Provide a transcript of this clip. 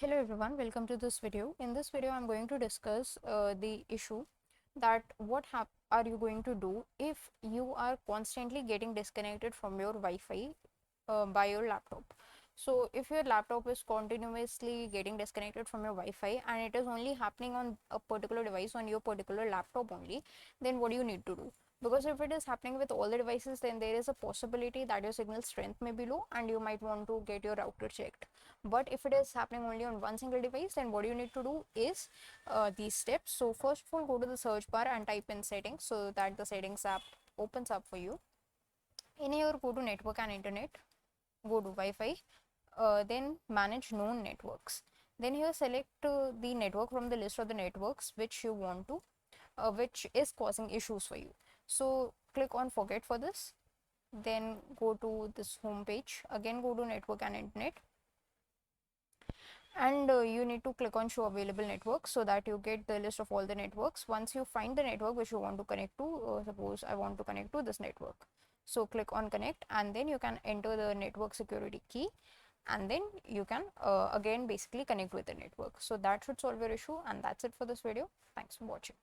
Hello everyone, welcome to this video. In this video, I'm going to discuss the issue that are you going to do if you are constantly getting disconnected from your Wi-Fi by your laptop. So if your laptop is continuously getting disconnected from your Wi-Fi and it is only happening on a particular device on your particular laptop only, then what do you need to do? Because if it is happening with all the devices, then there is a possibility that your signal strength may be low and you might want to get your router checked. But if it is happening only on one single device, then what you need to do is these steps. So first of all, go to the search bar and type in settings so that the settings app opens up for you. In here, go to network and internet, go to Wi-Fi, then manage known networks. Then here select the network from the list of the networks which you want to, which is causing issues for you. So click on forget for this. Then go to this home page. Again go to network and internet. And you need to click on show available networks so that you get the list of all the networks. Once you find the network which you want to connect to, suppose I want to connect to this network, so click on connect and then you can enter the network security key and then you can again basically connect with the network. So that should solve your issue, and that's it for this video. Thanks for watching.